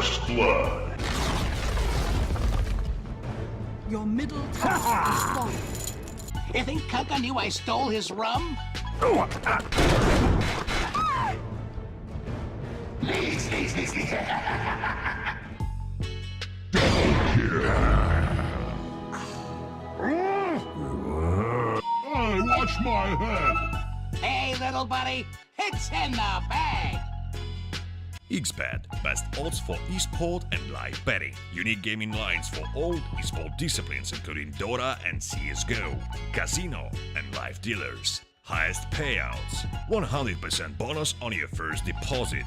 First blood. Your middle tower is falling. You think Kaka knew I stole his rum? Hey, watch my head. Hey, little buddy, it's in the bag. XBet, best odds for esport and live betting. Unique gaming lines for all esport disciplines including Dota and CSGO. Casino and live dealers. Highest payouts. 100% bonus on your first deposit.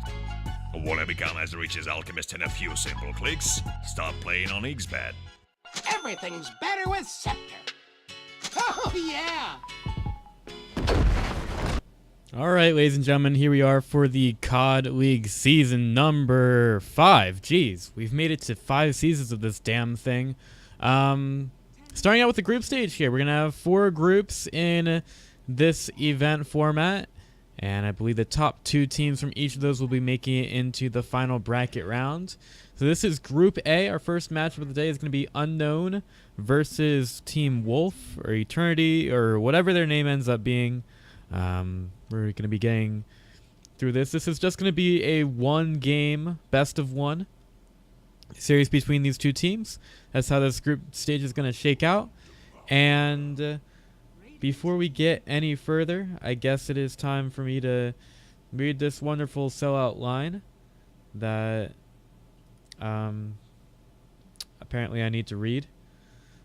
Wanna become as rich as Alchemist in a few simple clicks? Start playing on XBet. Everything's better with Scepter. Oh, yeah. All right, ladies and gentlemen, here we are for the COD League season number 5. Jeez, we've made it to 5 seasons of this damn thing. Starting out with the group stage here, we're going to have 4 groups in this event format. And I believe the top 2 teams from each of those will be making it into the final bracket round. So this is Group A. Our first match of the day is going to be Unknown versus Team Wolf or Eternity or whatever their name ends up being. We're going to be getting through this. This is just going to be a 1-game best of 1 series between these 2 teams. That's how this group stage is going to shake out. And before we get any further, I guess it is time for me to read this wonderful sellout line that apparently I need to read.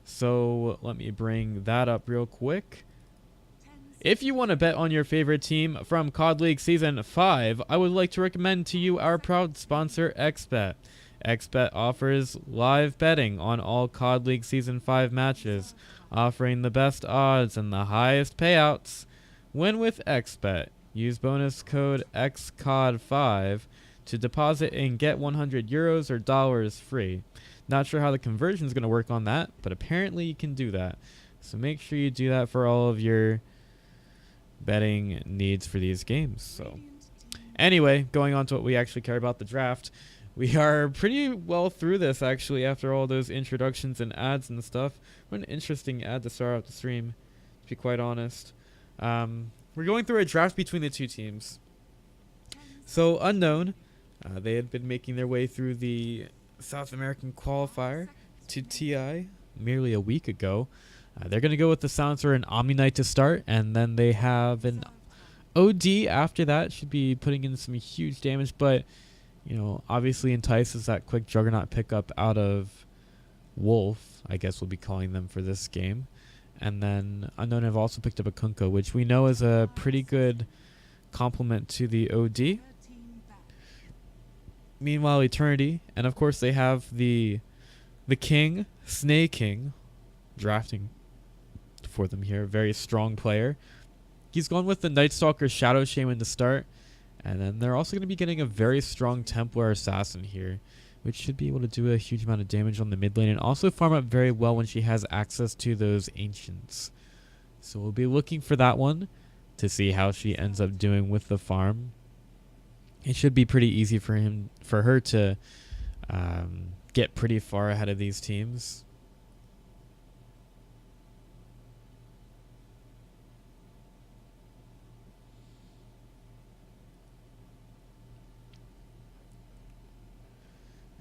So let me bring that up real quick. If you want to bet on your favorite team from COD League Season 5, I would like to recommend to you our proud sponsor, XBet. XBet offers live betting on all COD League Season 5 matches, offering the best odds and the highest payouts. Win with XBet. Use bonus code XCOD5 to deposit and get 100 euros or dollars free. Not sure how the conversion is going to work on that, but apparently you can do that. So make sure you do that for all of your betting needs for these games. So anyway, going on to what we actually care about, the draft. We are pretty well through this actually after all those introductions and ads and stuff. What an interesting ad to start out the stream, to be quite honest. We're going through a draft between the 2 teams. So Unknown, they had been making their way through the South American qualifier to TI merely a week ago. They're going to go with the Silencer and Omni Knight to start, and then they have an OD after that. Should be putting in some huge damage, but you know, obviously entices that quick Juggernaut pickup out of Wolf, I guess we'll be calling them for this game. And then Unknown have also picked up a Kunkka, which we know is a pretty good complement to the OD. Meanwhile, Eternity, and of course they have the King, Snake King, drafting for them here. Very strong player. He's gone with the Night Stalker Shadow Shaman to start. And then they're also going to be getting a very strong Templar Assassin here, which should be able to do a huge amount of damage on the mid lane and also farm up very well when she has access to those Ancients. So we'll be looking for that one to see how she ends up doing with the farm. It should be pretty easy for her to get pretty far ahead of these teams.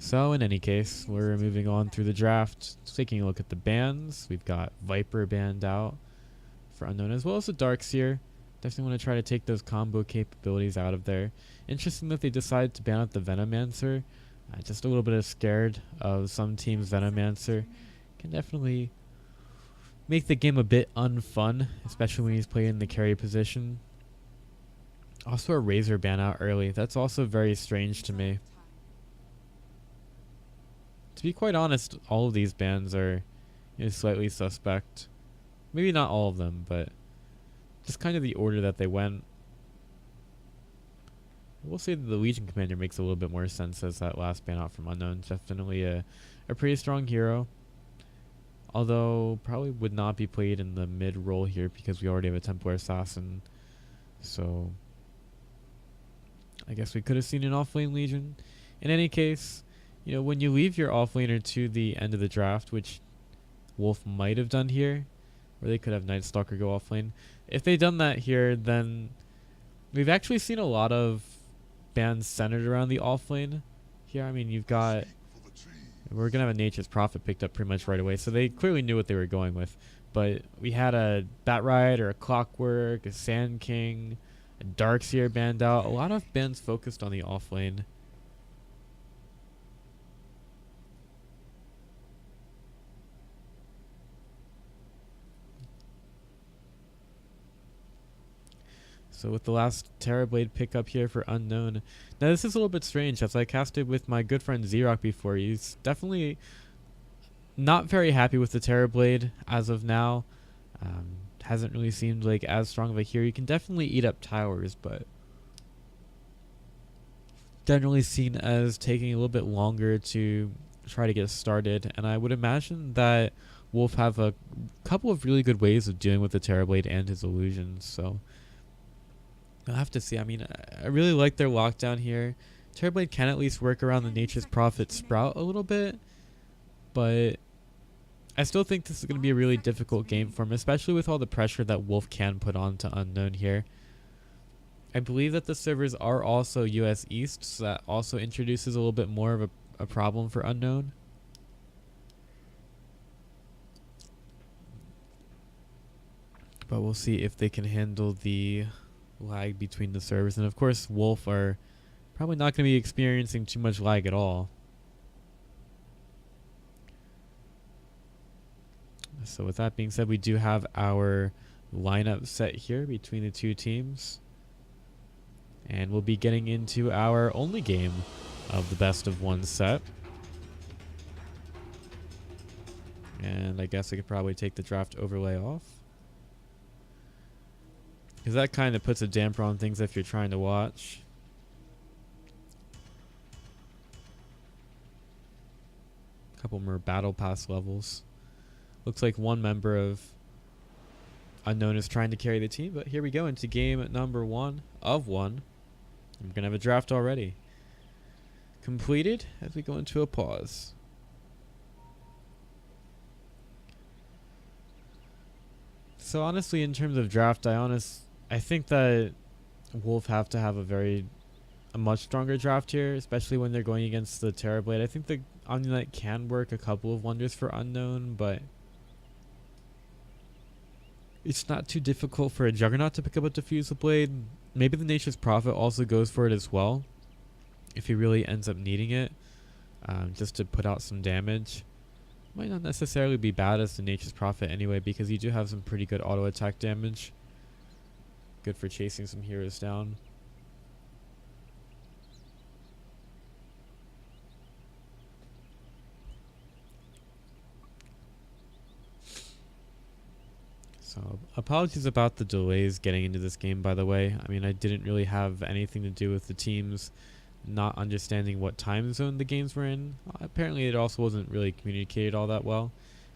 So in any case, we're moving on through the draft, taking a look at the bans. We've got Viper banned out for Unknown, as well as the Darkseer. Definitely want to try to take those combo capabilities out of there. Interesting that they decided to ban out the Venomancer. Just a little bit scared of some teams' Venomancer. Can definitely make the game a bit unfun, especially when he's playing in the carry position. Also a Razor ban out early. That's also very strange to me. To be quite honest, all of these bans are slightly suspect. Maybe not all of them, but just kind of the order that they went. We'll say that the Legion Commander makes a little bit more sense as that last ban out from Unknown. Definitely a pretty strong hero. Although probably would not be played in the mid role here because we already have a Templar Assassin. So I guess we could have seen an off-lane Legion. In any case, you know, when you leave your offlaner to the end of the draft, which Wolf might have done here, or they could have Night Stalker go offlane. If they'd done that here, then we've actually seen a lot of bans centered around the offlane here. I mean, you've got, we're going to have a Nature's Prophet picked up pretty much right away, so they clearly knew what they were going with. But we had a Bat Rider, a Clockwork, a Sand King, a Darkseer banned out. A lot of bans focused on the offlane. So with the last Terrorblade pickup here for Unknown. Now this is a little bit strange, as I casted with my good friend Xerox before. He's definitely not very happy with the Terrorblade as of now. Hasn't really seemed like as strong of a hero. You can definitely eat up towers, but generally seen as taking a little bit longer to try to get started. And I would imagine that Wolf have a couple of really good ways of dealing with the Terrorblade and his illusions, so I'll have to see. I mean, I really like their lockdown here. Terrorblade can at least work around the Nature's Prophet Sprout a little bit, but I still think this is going to be a really difficult game for him, especially with all the pressure that Wolf can put on to Unknown here. I believe that the servers are also US East, so that also introduces a little bit more of a problem for Unknown. But we'll see if they can handle the lag between the servers, and of course Wolf are probably not going to be experiencing too much lag at all. So with that being said, we do have our lineup set here between the two teams, and we'll be getting into our only game of the best of one set. And I guess I could probably take the draft overlay off, because that kind of puts a damper on things if you're trying to watch. A couple more battle pass levels. Looks like one member of Unknown is trying to carry the team, but here we go into game number 1 of 1. We're going to have a draft already completed as we go into a pause. So honestly, in terms of draft, I think that Wolf have to have a much stronger draft here, especially when they're going against the Terrorblade. I think the Omni-Knight can work a couple of wonders for Unknown, but it's not too difficult for a Juggernaut to pick up a Diffusal Blade. Maybe the Nature's Prophet also goes for it as well, if he really ends up needing it, just to put out some damage. Might not necessarily be bad as the Nature's Prophet anyway, because you do have some pretty good auto attack damage. Good for chasing some heroes down. So apologies about the delays getting into this game, by the way. I mean, I didn't really have anything to do with the teams not understanding what time zone the games were in. Apparently it also wasn't really communicated all that well,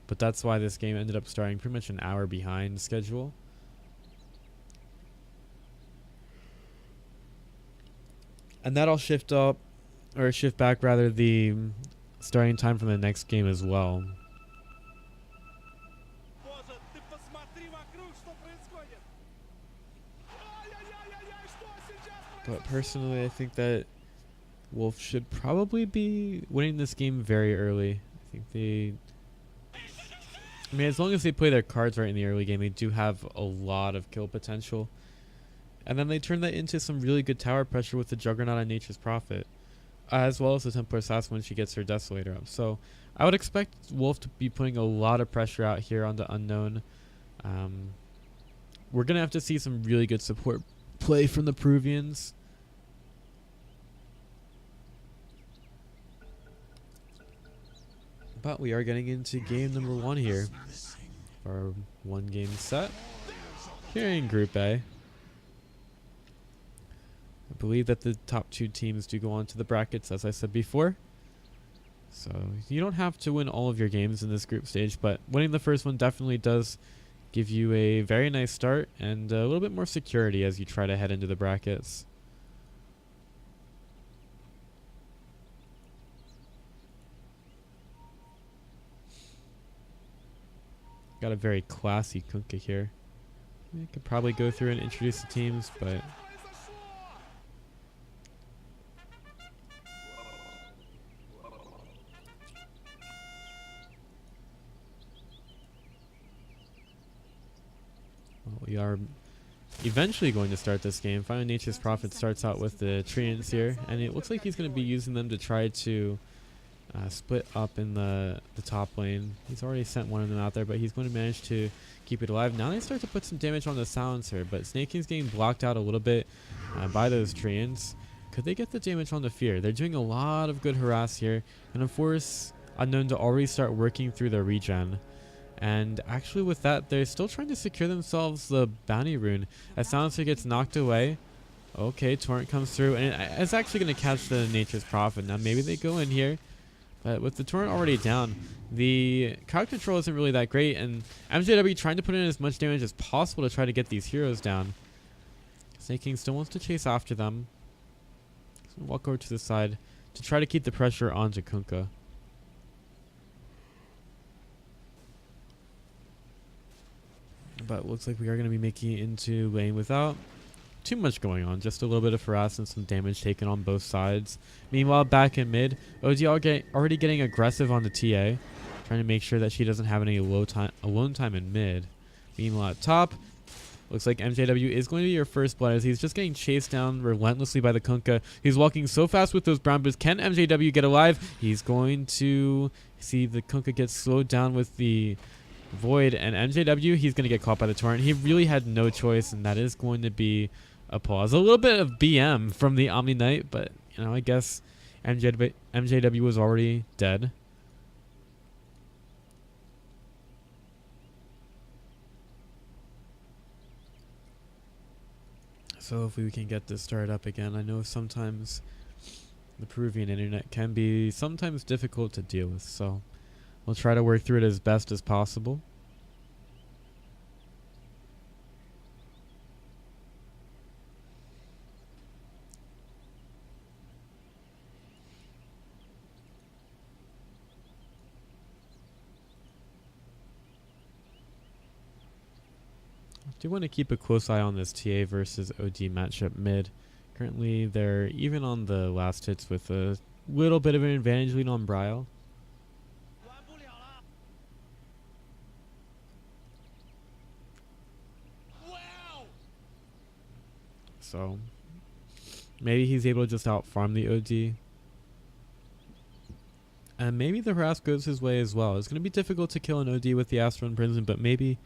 but that's why this game ended up starting pretty much an hour behind schedule. And that'll shift back rather, the starting time from the next game as well. But personally, I think that Wolf should probably be winning this game very early. I think I mean, as long as they play their cards right in the early game, they do have a lot of kill potential. And then they turn that into some really good tower pressure with the Juggernaut and Nature's Prophet, as well as the Templar Assassin when she gets her Desolator up. So I would expect Wolf to be putting a lot of pressure out here on the Unknown. We're going to have to see some really good support play from the Peruvians. But we are getting into game number 1 here. Our 1 game set here in Group A. I believe that the top 2 teams do go on to the brackets, as I said before. So you don't have to win all of your games in this group stage, but winning the first one definitely does give you a very nice start and a little bit more security as you try to head into the brackets. got a very classy Kunkka here. I could probably go through and introduce the teams, but well, we are eventually going to start this game. Final Nature's Prophet starts out with the Treants here, and it looks like he's going to be using them to try to split up in the top lane. He's already sent one of them out there, but he's going to manage to keep it alive. Now they start to put some damage on the Silencer, but Snake King's getting blocked out a little bit by those Treants. Could they get the damage on the Fear? They're doing a lot of good harass here, and of course Unknown to already start working through their regen. And actually with that, they're still trying to secure themselves the bounty rune. As Silencer gets knocked away, okay, Torrent comes through, and it's actually going to catch the Nature's Prophet. Now maybe they go in here, but with the Torrent already down, the crowd control isn't really that great, and MJW trying to put in as much damage as possible to try to get these heroes down. Snake King still wants to chase after them. He's going to walk over to the side to try to keep the pressure onto Kunkka. But it looks like we are going to be making it into lane without too much going on. Just a little bit of harass and some damage taken on both sides. Meanwhile, back in mid, OD already getting aggressive on the TA, trying to make sure that she doesn't have any alone time in mid. Meanwhile, at top, looks like MJW is going to be your first blood as he's just getting chased down relentlessly by the Kunkka. He's walking so fast with those brown boots. Can MJW get alive? He's going to see the Kunkka get slowed down with the Void, and MJW, he's going to get caught by the Torrent. He really had no choice, and that is going to be a pause. A little bit of BM from the Omni Knight, but, you know, I guess MJW was already dead. So if we can get this started up again, I know sometimes the Peruvian internet can be sometimes difficult to deal with, so we'll try to work through it as best as possible. I do want to keep a close eye on this TA versus OD matchup mid. Currently, they're even on the last hits with a little bit of an advantage lead on Bryle. So maybe he's able to just out farm the OD. And maybe the harass goes his way as well. It's going to be difficult to kill an OD with the Astral in Prison, but maybe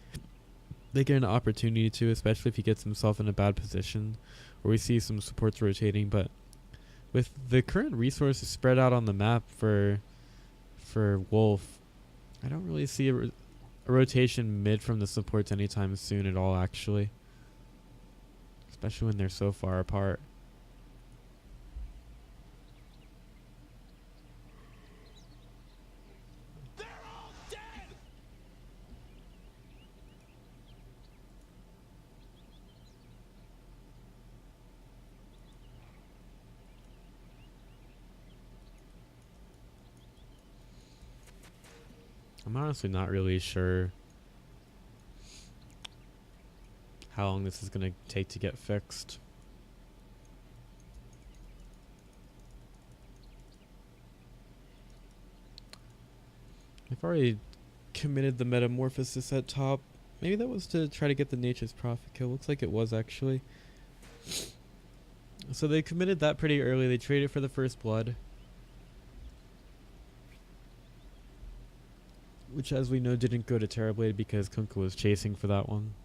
they get an opportunity to, especially if he gets himself in a bad position where we see some supports rotating. But with the current resources spread out on the map for Wolf, I don't really see a rotation mid from the supports anytime soon at all, actually. Especially when they're so far apart. They're all dead! I'm honestly not really sure how long this is going to take to get fixed. I've already committed the Metamorphosis at top. Maybe that was to try to get the Nature's Prophet kill. Looks like it was, actually. So they committed that pretty early. They traded for the first blood, which, as we know, didn't go to Terrorblade because Kunkka was chasing for that one.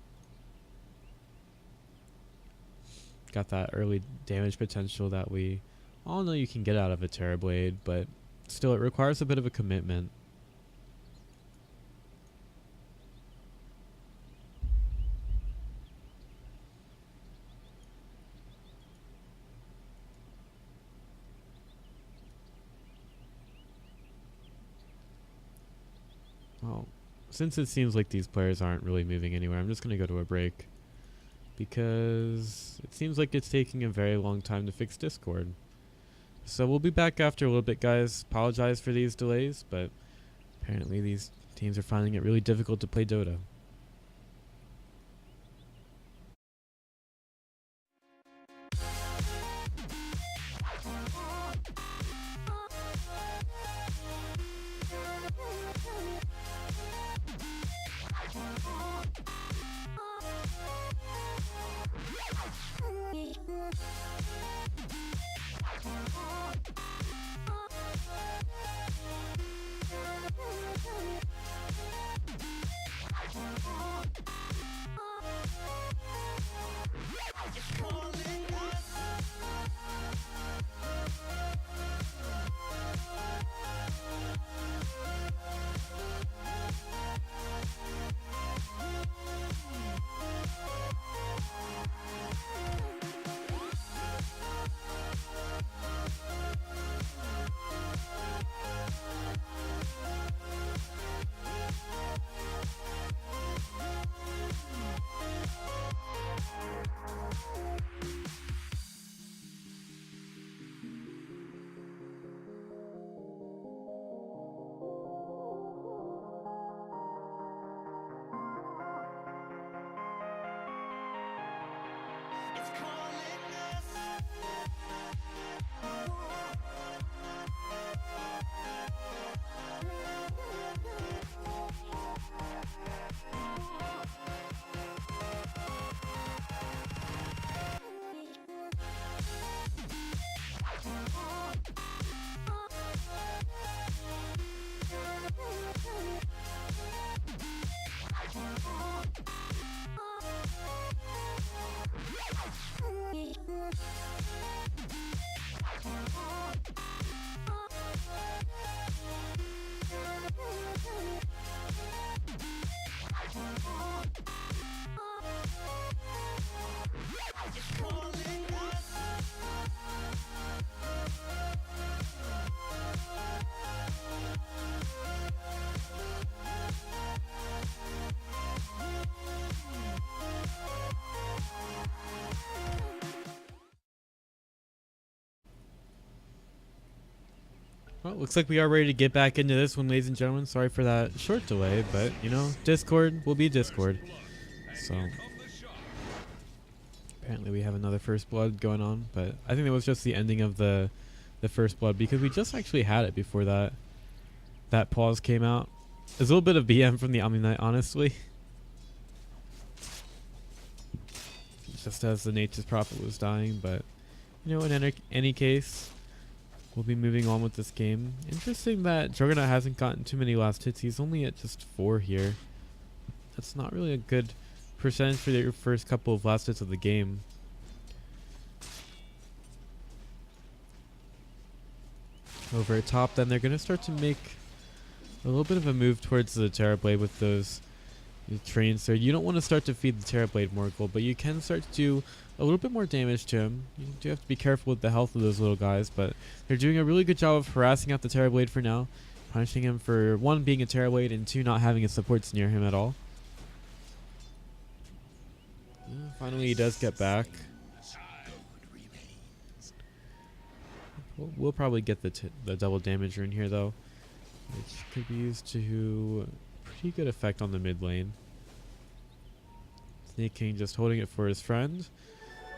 Got that early damage potential that we all know you can get out of a Terrorblade, but still it requires a bit of a commitment. Well, since it seems like these players aren't really moving anywhere, I'm just going to go to a break, because it seems like it's taking a very long time to fix Discord. So we'll be back after a little bit, guys. Apologize for these delays, but apparently these Teams are finding it really difficult to play Dota. Well, looks like we are ready to get back into this one, ladies and gentlemen. Sorry for that short delay, but, you know, Discord will be Discord. So, apparently we have another First Blood going on, but I think it was just the ending of the First Blood, because we just actually had it before that pause came out. There's a little bit of BM from the Omni-Knight, honestly. Just as the Nature's Prophet was dying, but, you know, in any case, we'll be moving on with this game. Interesting that Juggernaut hasn't gotten too many last hits. He's only at just 4 here. That's not really a good percentage for your first couple of last hits of the game. Over at top, then they're going to start to make a little bit of a move towards the Terrorblade with those trains. So you don't want to start to feed the Terrorblade more gold, but you can start to do a little bit more damage to him. You do have to be careful with the health of those little guys, but they're doing a really good job of harassing out the Terrorblade for now, punishing him for 1, being a Terrorblade, and 2, not having his supports near him at all. Finally, he does get back. We'll probably get the double damage rune here, though, which could be used to pretty good effect on the mid lane. Snake King just holding it for his friend,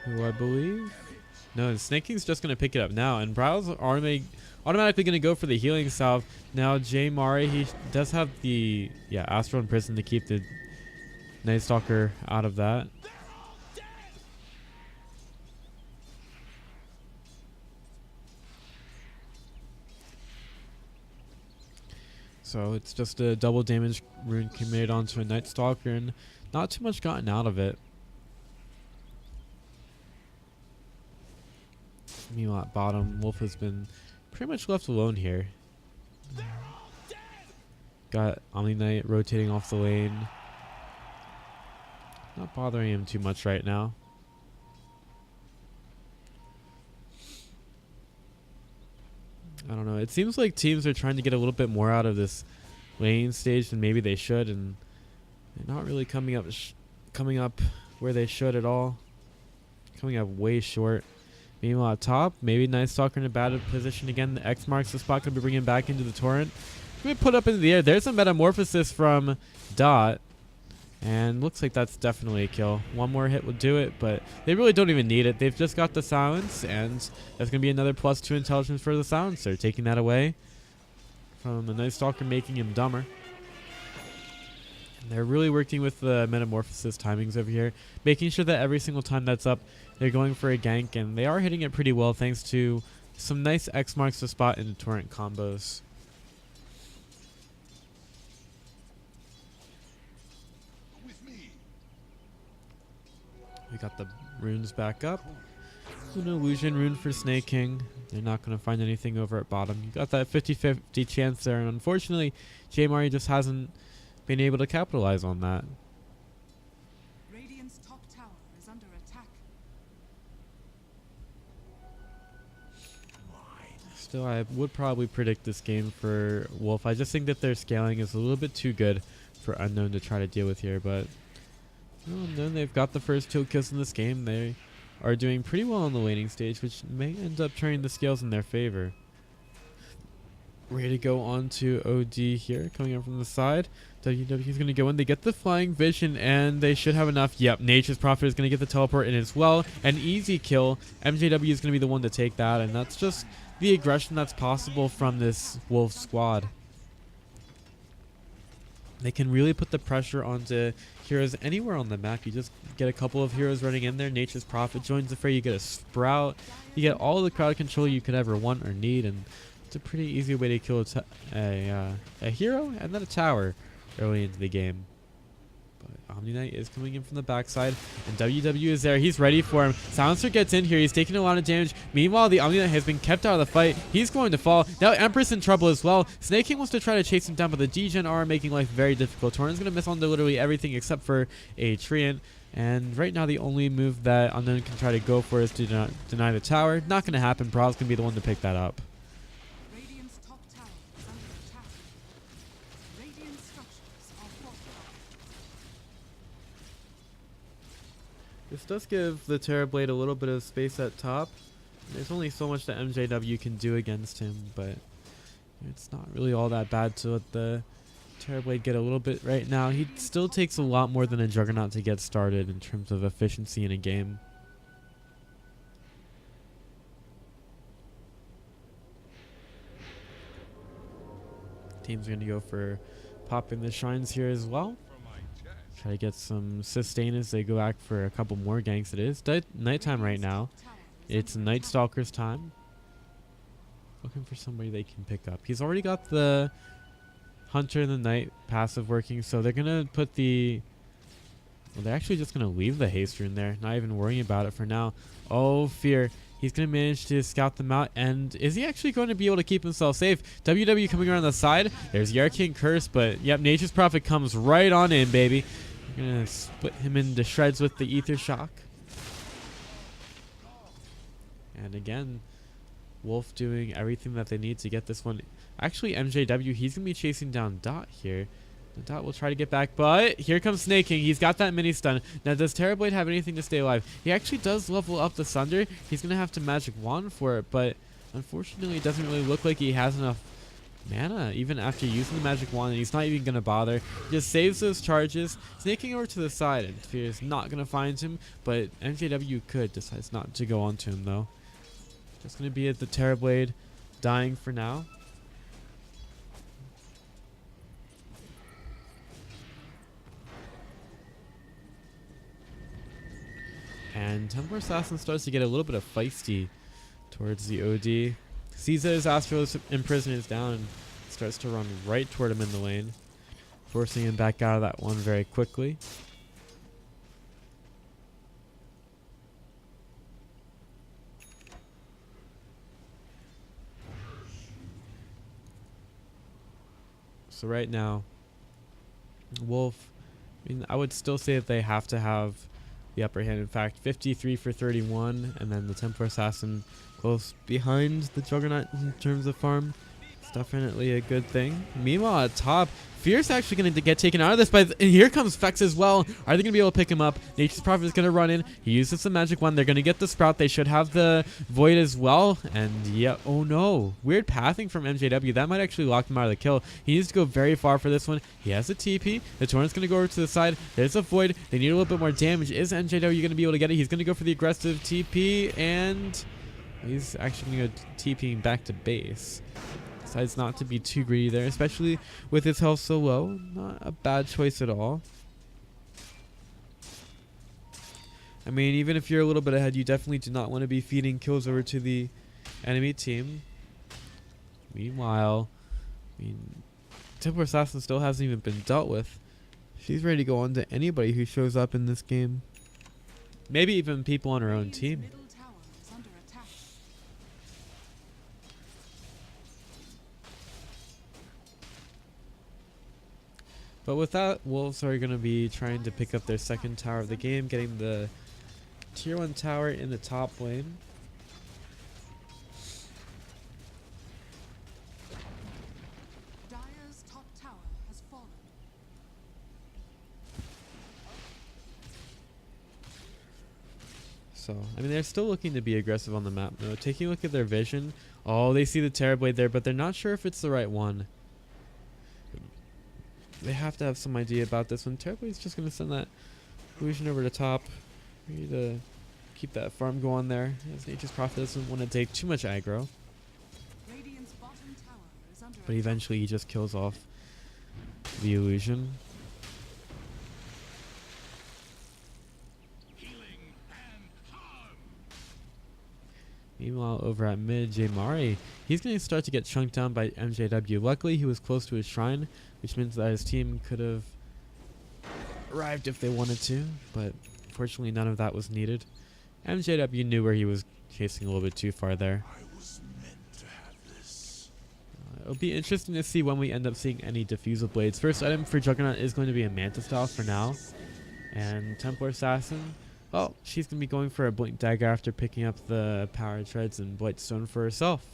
who I believe... No, Snake King's just going to pick it up now, and Brow's automatically going to go for the healing salve. Now, J. Mari, he does have the Astral Imprison to keep the Night Stalker out of that. So it's just a double damage rune committed onto a Night Stalker, and not too much gotten out of it. Meanwhile, at bottom, Wolf has been pretty much left alone here. Got Omni-Knight rotating off the lane. Not bothering him too much right now. I don't know. It seems like teams are trying to get a little bit more out of this lane stage than maybe they should, and they're not really coming up where they should at all. Coming up way short. Meanwhile, at top, maybe Night Stalker in a bad position again. The X marks the spot. Going to be bringing back into the torrent. gonna put up in the air. There's a metamorphosis from Dot. And looks like that's definitely a kill. One more hit would do it, but they really don't even need it. They've just got the silence, and that's going to be another +2 intelligence for the silencer, taking that away from the Night Stalker, making him dumber. And they're really working with the metamorphosis timings over here, making sure that every single time that's up, they're going for a gank, and they are hitting it pretty well thanks to some nice X marks the spot in the torrent combos. We got the runes back up. An illusion rune for Snake King. They're not going to find anything over at bottom. You got that 50-50 chance there, and unfortunately, J-Mari just hasn't been able to capitalize on that. Radiant's top tower is under attack. Still, I would probably predict this game for Wolf. I just think that their scaling is a little bit too good for Unknown to try to deal with here, but well, then they've got the first 2 kills in this game. They are doing pretty well on the laning stage, which may end up turning the scales in their favor. Ready to go on to OD here, coming in from the side. WW is going to go in. They get the flying vision, and they should have enough. Yep, Nature's Prophet is going to get the teleport in as well. An easy kill. MJW is going to be the one to take that, and that's just the aggression that's possible from this Wolf squad. They can really put the pressure onto heroes anywhere on the map. You just get a couple of heroes running in there. Nature's Prophet joins the fray. You get a Sprout. You get all the crowd control you could ever want or need, and it's a pretty easy way to kill a hero and then a tower early into the game. But Omni Knight is coming in from the backside, and WW is there. He's ready for him. Silencer gets in here. He's taking a lot of damage. Meanwhile, the Omni Knight has been kept out of the fight. He's going to fall. Now Empress in trouble as well. Snake King wants to try to chase him down, but the Degen are making life very difficult. Torrent's going to miss on literally everything except for a Treant. And right now, the only move that Unknown can try to go for is to deny the tower. Not going to happen. Brawl's going to be the one to pick that up. Radiant's top tower is under attack. Radiant structures are fortified. This does give the Terrorblade a little bit of space at top. There's only so much that MJW can do against him, but it's not really all that bad to let the Terrorblade get a little bit right now. He still takes a lot more than a Juggernaut to get started in terms of efficiency in a game. Team's going to go for popping the shrines here as well. Try to get some sustain as they go back for a couple more ganks. It is nighttime right now. It's Night Stalker's time. Looking for somebody they can pick up. He's already got the Hunter in the Night passive working, so they're going to put the... Well, they're actually just going to leave the haste rune there. Not even worrying about it for now. Oh, fear. He's going to manage to scout them out, and is he actually going to be able to keep himself safe? WW coming around the side. There's the Arcane Curse, but yep, Nature's Prophet comes right on in, baby. We're going to split him into shreds with the Ether Shock. And again, Wolf doing everything that they need to get this one. Actually, MJW, he's going to be chasing down Dot here. The Dot will try to get back, but here comes Snake King. He's got that mini stun. Now, does Terrorblade have anything to stay alive? He actually does level up the Sunder. He's going to have to Magic Wand for it, but unfortunately, it doesn't really look like he has enough mana, even after using the Magic Wand, and he's not even going to bother. He just saves those charges, snaking over to the side, and Fear is not going to find him, but MJW could, decides not to go on to him, though. Just going to be at the Terrorblade, dying for now. And Templar Assassin starts to get a little bit of feisty towards the OD. Sees that his Astro's Imprison is down and starts to run right toward him in the lane, forcing him back out of that one very quickly. So right now, Wolf, I mean, I would still say that they have to have the upper hand. In fact, 53 for 31, and then the Templar Assassin close behind the Juggernaut in terms of farm. definitely a good thing. Meanwhile, at top, Fierce actually going to get taken out of this, but and here comes Fex as well. Are they going to be able to pick him up? Nature's Prophet is going to run in. He uses the magic one. They're going to get the Sprout. They should have the Void as well. And yeah, oh no. Weird pathing from MJW. That might actually lock him out of the kill. He needs to go very far for this one. He has a TP. The Torrent's going to go over to the side. There's a Void. They need a little bit more damage. Is MJW going to be able to get it? He's going to go for the aggressive TP, and he's actually going to go TPing back to base. Decides not to be too greedy there, especially with his health so low. Not a bad choice at all. I mean, even if you're a little bit ahead, you definitely do not want to be feeding kills over to the enemy team. Meanwhile, I mean, Templar Assassin still hasn't even been dealt with. She's ready to go on to anybody who shows up in this game. Maybe even people on her own team. Middle tower is under attack. But with that, Wolves are going to be trying to pick up their second tower of the game, getting the tier 1 tower in the top lane. Dire's top tower has fallen. So, I mean, they're still looking to be aggressive on the map, though. Taking a look at their vision. Oh, they see the Terrorblade there, but they're not sure if it's the right one. They have to have some idea about this one. Terrorblade's just going to send that illusion over the top. We need to keep that farm going there, as Nature's Prophet doesn't want to take too much aggro. Radiant's bottom tower is under But attack. eventually he just kills off the illusion. Meanwhile, over at mid, Jamari, he's going to start to get chunked down by MJW. Luckily, he was close to his shrine, which means that his team could have arrived if they wanted to, but fortunately none of that was needed. MJW knew where he was chasing a little bit too far there. I was meant to have this. It'll be interesting to see when we end up seeing any diffusal blades. First item for Juggernaut is going to be a Manta Style for now. And Templar Assassin, well, she's going to be going for a Blink Dagger after picking up the Power Treads and Blightstone for herself.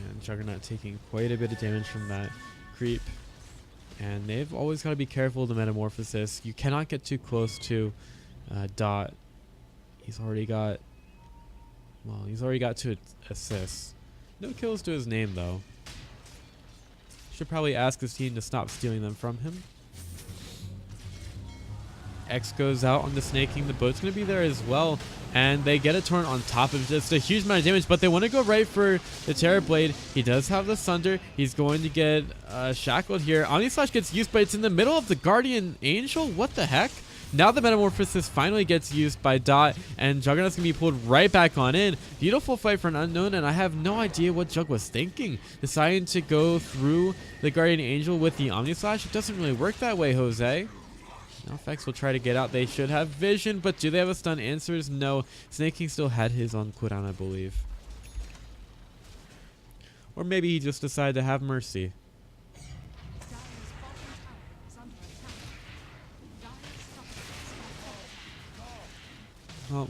And Juggernaut taking quite a bit of damage from that creep. And they've always got to be careful of the Metamorphosis. You cannot get too close to Dot. He's already got, well, he's already got 2 assists. No kills to his name, though. Should probably ask his team to stop stealing them from him. X goes out on the snaking. The boat's going to be there as well. And they get a torrent on top of just a huge amount of damage. But they want to go right for the Terrorblade. He does have the Sunder. He's going to get shackled here. Omnislash gets used, but it's in the middle of the Guardian Angel. What the heck? Now the Metamorphosis finally gets used by Dot, and Juggernaut's going to be pulled right back on in. Beautiful fight for an unknown, and I have no idea what Jug was thinking. Deciding to go through the Guardian Angel with the Omnislash. It doesn't really work that way, Jose. Now Fex will try to get out. They should have vision, but do they have a stun? Answers no. Snake King still had his on cooldown, I believe. Or maybe he just decided to have mercy. Dire's bottom tower is under attack. Dire's structures are fortified. Well,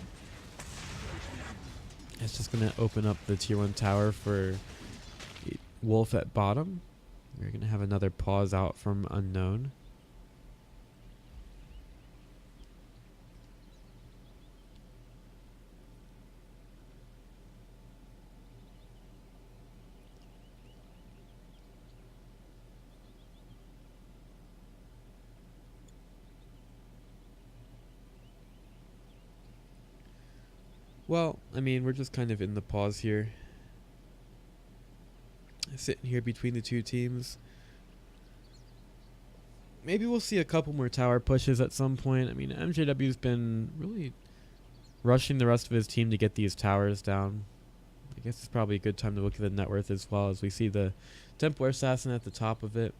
it's just going to open up the tier 1 tower for Wolf at bottom. We're going to have another pause out from Unknown. Well, I mean, we're just kind of in the pause here. Sitting here between the two teams. Maybe we'll see a couple more tower pushes at some point. I mean, MJW's been really rushing the rest of his team to get these towers down. I guess it's probably a good time to look at the net worth as well, as we see the Templar Assassin at the top of it.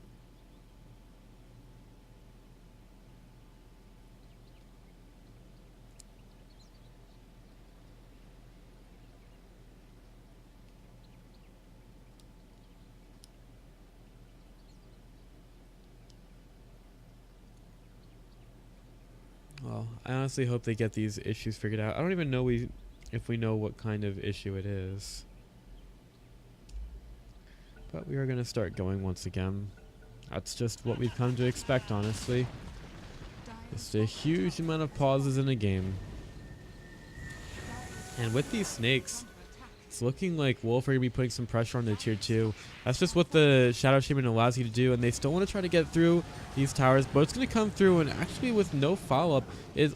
Well, I honestly hope they get these issues figured out. I don't even know we if we know what kind of issue it is. But we are going to start going once again. That's just what we've come to expect, honestly. Just a huge amount of pauses in a game. And with these snakes, it's looking like Wolf are going to be putting some pressure on the tier 2. That's just what the Shadow Shaman allows you to do, and they still want to try to get through these towers, but it's going to come through, and actually with no follow-up,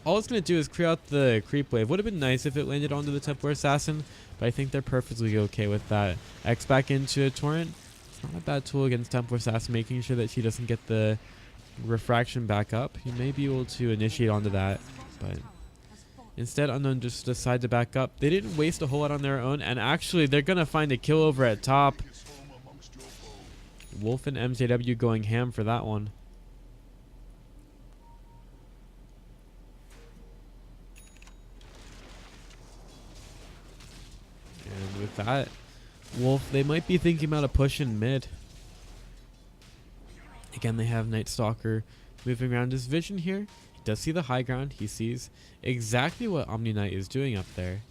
all it's going to do is clear out the creep wave. Would have been nice if it landed onto the Templar Assassin, but I think they're perfectly okay with that. X back into a Torrent. It's not a bad tool against Templar Assassin, making sure that she doesn't get the refraction back up. You may be able to initiate onto that, but instead Unknown just decide to back up. They didn't waste a whole lot on their own, and actually they're gonna find a kill over at top. Wolf and MJW going ham for that one. And with that, Wolf, they might be thinking about a push in mid. Again, they have Night Stalker moving around his vision here. He does see the high ground. He sees exactly what Omni Knight is doing up there.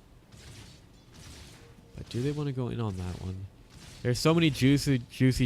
But do they want to go in on that one? There's so many juicy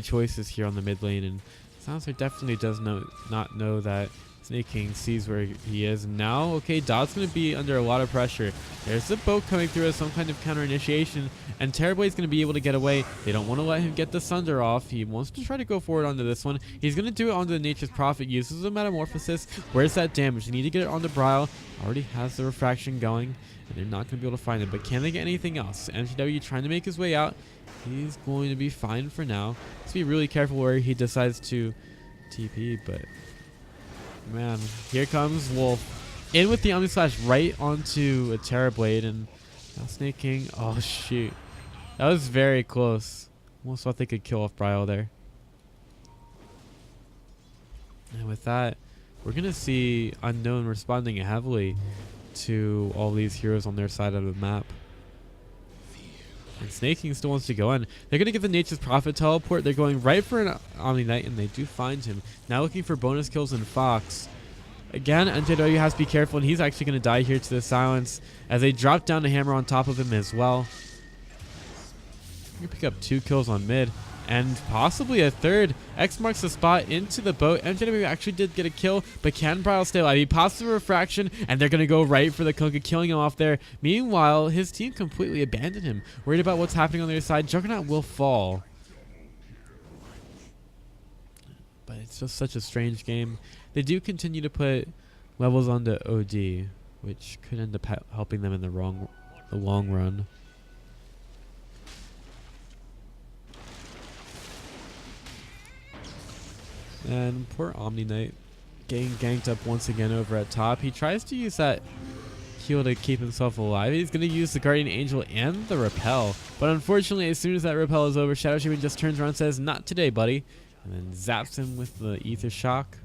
choices here on the mid lane, and Silencer definitely does not know that Snake King sees where he is. And now, okay, Dot's going to be under a lot of pressure. There's a boat coming through as some kind of counter initiation, and Terrorblade's going to be able to get away. They don't want to let him get the Sunder off. He wants to try to go forward onto this one. He's going to do it onto the Nature's Prophet. Uses the Metamorphosis. Where's that damage? They need to get it onto Brile. Already has the refraction going, and they're not going to be able to find it. But can they get anything else? MTW trying to make his way out. He's going to be fine for now. Let's be really careful where he decides to TP, but man, here comes Wolf in with the Omni Slash right onto a Terrorblade, and now Snake King. Oh shoot, that was very close. Almost thought they could kill off Brile there. And with that, we're gonna see Unknown responding heavily to all these heroes on their side of the map. And Snake King still wants to go in. They're going to get the Nature's Prophet teleport. They're going right for an Omni Knight, and they do find him. Now looking for bonus kills in Fox. Again, NJW has to be careful, and he's actually going to die here to the silence as they drop down a hammer on top of him as well. You pick up 2 kills on mid, and possibly a third. X marks the spot into the boat. MJW actually did get a kill, but can Brile stay alive? He passes the refraction, and they're going to go right for the Kunkka, killing him off there. Meanwhile, his team completely abandoned him. Worried about what's happening on their side. Juggernaut will fall. But it's just such a strange game. They do continue to put levels onto OD, which could end up helping them in the long run. And poor Omni Knight getting ganked up once again over at top. He tries to use that heal to keep himself alive. He's going to use the Guardian Angel and the Repel. But unfortunately, as soon as that Repel is over, Shadow Shaman just turns around and says, "Not today, buddy." And then zaps him with the Ether Shock.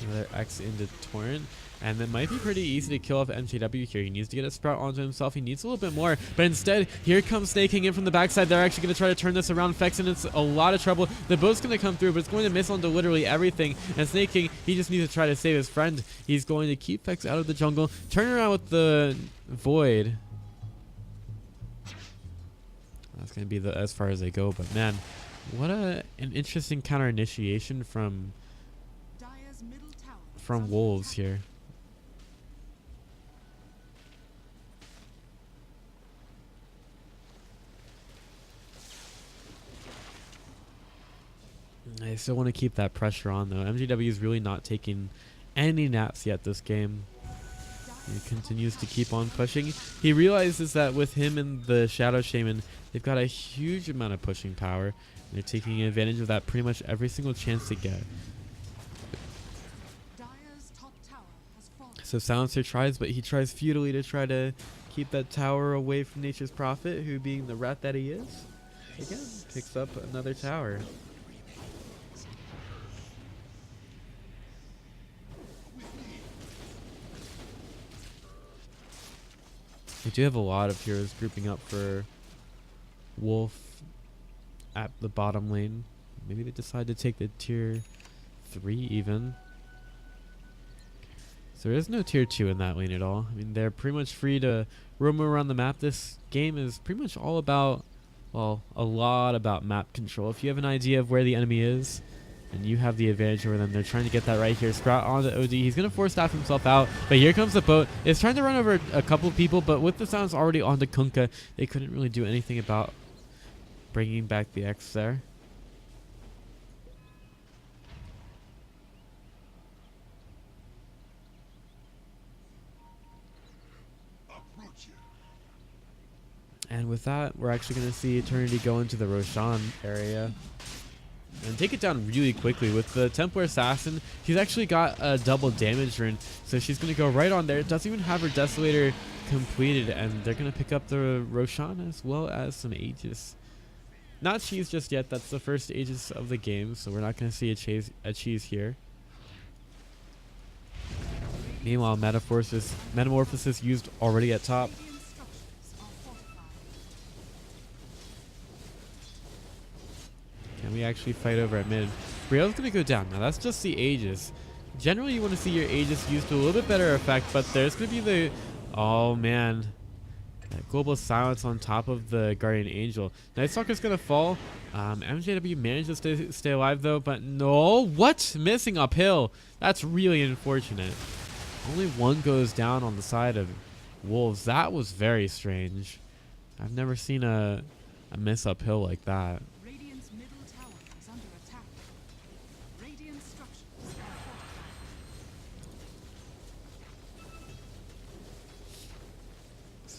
Another X into Torrent. And it might be pretty easy to kill off MJW here. He needs to get a Sprout onto himself. He needs a little bit more. But instead, here comes Snake King in from the backside. They're actually going to try to turn this around. Fex, and it's a lot of trouble. The boat's going to come through, but it's going to miss onto literally everything. And Snake King, he just needs to try to save his friend. He's going to keep Fex out of the jungle. Turn around with the Void. That's going to be as far as they go. But man, what an interesting counter initiation from Wolves here. I still want to keep that pressure on, though. MGW is really not taking any naps yet this game. He continues to keep on pushing. He realizes that with him and the Shadow Shaman, they've got a huge amount of pushing power. And they're taking advantage of that pretty much every single chance they get. So Silencer tries, but he tries futilely to try to keep that tower away from Nature's Prophet, who, being the rat that he is, again, picks up another tower. We do have a lot of heroes grouping up for Wolf at the bottom lane. Maybe they decide to take the tier 3 even. So there is no tier 2 in that lane at all. I mean, they're pretty much free to roam around the map. This game is pretty much all about, well, a lot about map control. If you have an idea of where the enemy is, and you have the advantage over them, they're trying to get that right here. Sprout onto OD. He's going to force staff himself out, but here comes the boat. It's trying to run over a couple of people, but with the sounds already onto Kunkka, they couldn't really do anything about bringing back the X there. And with that, we're actually going to see Eternity go into the Roshan area and take it down really quickly. With the Templar Assassin, she's actually got a double damage rune, so she's going to go right on there. Doesn't even have her Desolator completed, and they're going to pick up the Roshan as well as some Aegis. Not cheese just yet. That's the first Aegis of the game, so we're not going to see a cheese here. Meanwhile, Metamorphosis used already at top. Can we actually fight over at mid? Brielle's going to go down. Now, that's just the Aegis. Generally, you want to see your Aegis used to a little bit better effect, but there's going to be the... Oh, man. That Global Silence on top of the Guardian Angel. Night Stalker's going to fall. MJW managed to stay alive, though, but no. What? Missing uphill. That's really unfortunate. Only one goes down on the side of Wolves. That was very strange. I've never seen a miss uphill like that.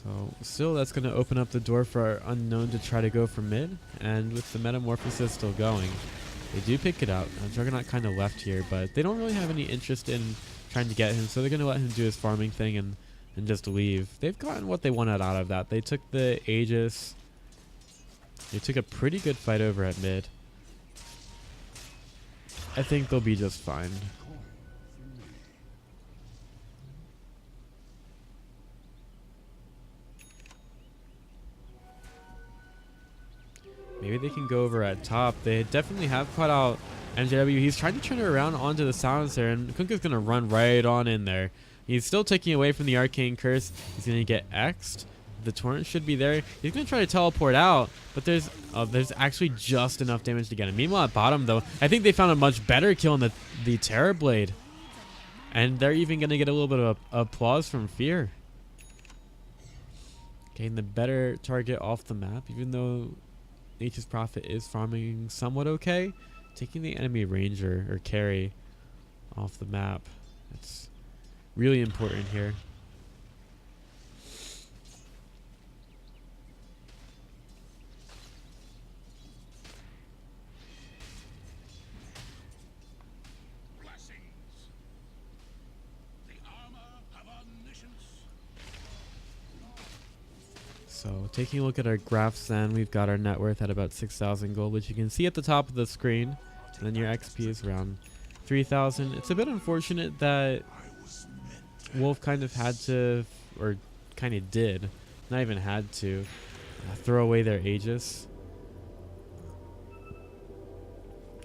So still, that's going to open up the door for our Unknown to try to go for mid. And with the Metamorphosis still going, they do pick it out. Juggernaut kind of left here, but they don't really have any interest in trying to get him. So they're going to let him do his farming thing and just leave. They've gotten what they wanted out of that. They took the Aegis. They took a pretty good fight over at mid. I think they'll be just fine. Maybe they can go over at top. They definitely have caught out MJW. He's trying to turn it around onto the silencer, and Kunkka's going to run right on in there. He's still taking away from the Arcane Curse. He's going to get X'd. The Torrent should be there. He's going to try to teleport out, but there's actually just enough damage to get him. Meanwhile, at bottom, though, I think they found a much better kill in the Terror Blade. And they're even going to get a little bit of applause from Fear. Getting the better target off the map, even though Nature's Prophet is farming somewhat okay. Taking the enemy ranger or carry off the map. It's really important here. So taking a look at our graphs then, we've got our net worth at about 6,000 gold, which you can see at the top of the screen. And then your XP is around 3,000. It's a bit unfortunate that Wolf kind of had to, or kind of did, not even had to, throw away their Aegis.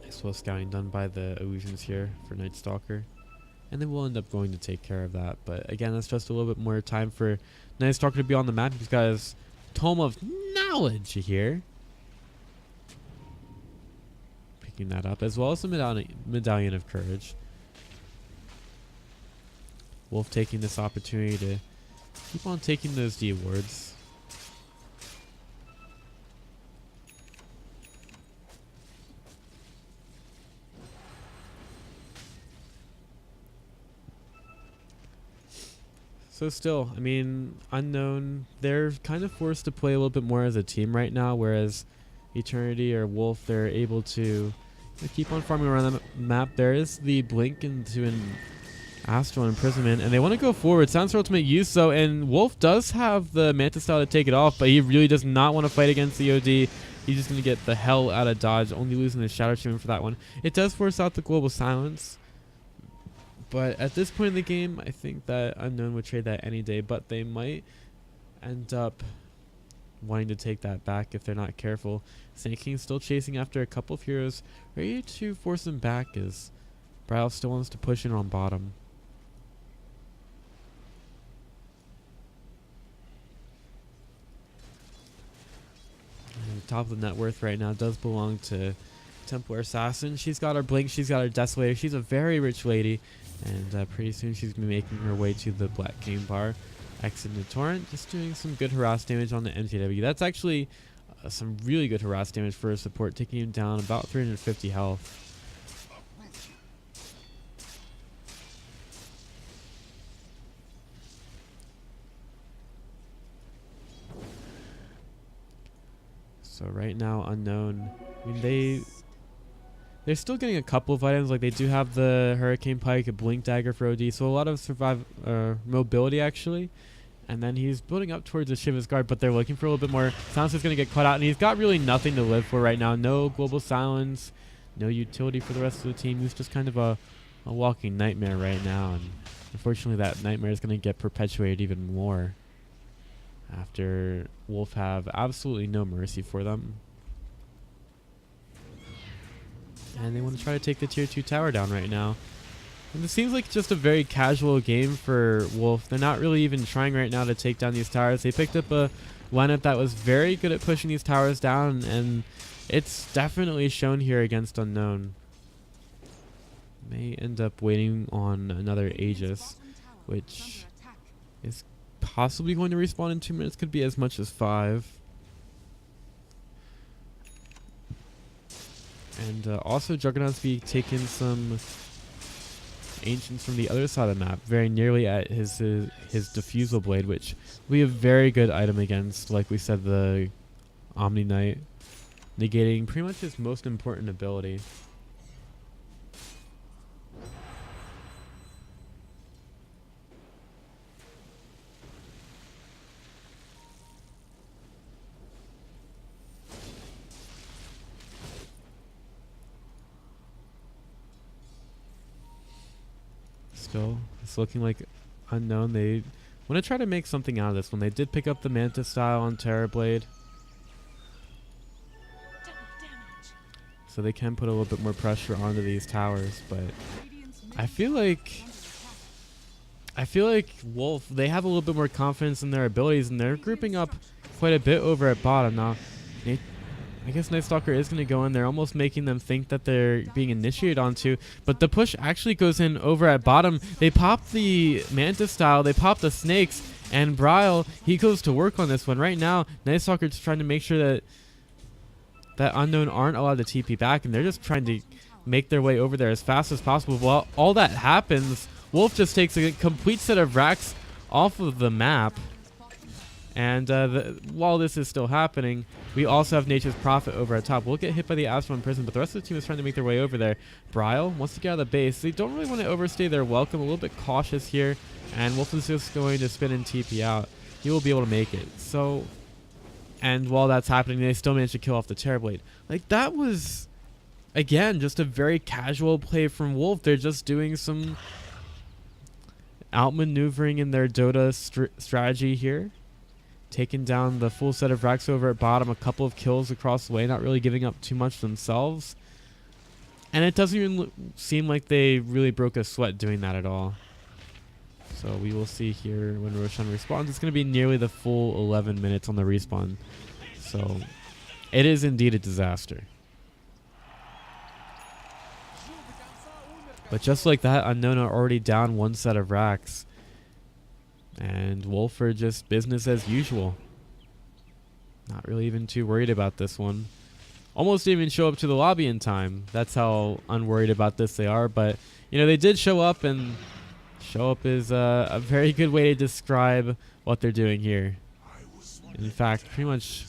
Nice well scouting done by the illusions here for Night Stalker. And then we'll end up going to take care of that. But again, that's just a little bit more time for Night Stalker to be on the map. He's got his Tome of Knowledge here. Picking that up, as well as the Medallion of Courage. Wolf taking this opportunity to keep on taking those D wards. So still, I mean, Unknown, they're kind of forced to play a little bit more as a team right now, whereas Eternity or Wolf, they're able to keep on farming around the map. There is the blink into an Astral Imprisonment, and they want to go forward. Sounds for ultimate use, though, and Wolf does have the Mantis style to take it off, but he really does not want to fight against the OD. He's just going to get the hell out of dodge, only losing the Shadow Shaman for that one. It does force out the Global Silence. But at this point in the game, I think that Unknown would trade that any day, but they might end up wanting to take that back if they're not careful. Snake King's still chasing after a couple of heroes, ready to force him back as Brile still wants to push in on bottom. top of the net worth right now does belong to Templar Assassin. She's got her Blink, she's got her Desolator. She's a very rich lady, and pretty soon she's going to be making her way to the Black Game Bar. Exit the Torrent, just doing some good harass damage on the MTW. That's actually some really good harass damage for a support, taking him down about 350 health. So right now, Unknown, I mean, they're still getting a couple of items. Like, they do have the Hurricane Pike, a Blink Dagger for OD, so a lot of mobility actually. And then he's building up towards the Shiva's Guard, but they're looking for a little bit more. Silence is going to get caught out, and he's got really nothing to live for right now. No Global Silence, no utility for the rest of the team. He's just kind of a walking nightmare right now, and unfortunately that nightmare is going to get perpetuated even more after Wolf have absolutely no mercy for them. And they want to try to take the tier 2 tower down right now. And it seems like just a very casual game for Wolf. They're not really even trying right now to take down these towers. They picked up a lineup that was very good at pushing these towers down, and it's definitely shown here against Unknown. May end up waiting on another Aegis, which is possibly going to respawn in 2 minutes. Could be as much as 5. And also Juggernaut's be taking some Ancients from the other side of the map, very nearly at his Diffusal Blade, which will be a very good item against, like we said, the Omni Knight, negating pretty much his most important ability. Still, it's looking like Unknown. They want to try to make something out of this one. They did pick up the Manta style on Terrorblade, so they can put a little bit more pressure onto these towers. But I feel like Wolf, they have a little bit more confidence in their abilities, and they're grouping up quite a bit over at bottom now. I guess Night Stalker is going to go in there, almost making them think that they're being initiated onto. But the push actually goes in over at bottom. They pop the Manta style, they pop the snakes, and Bryle, he goes to work on this one. Right now, Night Stalker is trying to make sure that Unknown aren't allowed to TP back, and they're just trying to make their way over there as fast as possible. While all that happens, Wolf just takes a complete set of racks off of the map. And while this is still happening, we also have Nature's Prophet over at top. We'll get hit by the Astral Prison, but the rest of the team is trying to make their way over there. Bryle wants to get out of the base. They don't really want to overstay their welcome. A little bit cautious here. And Wolf is just going to spin and TP out. He will be able to make it. So, and while that's happening, they still manage to kill off the Terrorblade. Like, that was, again, just a very casual play from Wolf. They're just doing some outmaneuvering in their Dota strategy here. Taking down the full set of racks over at bottom, a couple of kills across the way, not really giving up too much themselves. And it doesn't even seem like they really broke a sweat doing that at all. So we will see here when Roshan respawns. It's going to be nearly the full 11 minutes on the respawn. So it is indeed a disaster. But just like that, Unknown are already down one set of racks. And Wolf are just business as usual. Not really even too worried about this one. Almost didn't even show up to the lobby in time. That's how unworried about this they are. But, you know, they did show up, and show up is a very good way to describe what they're doing here. In fact, pretty much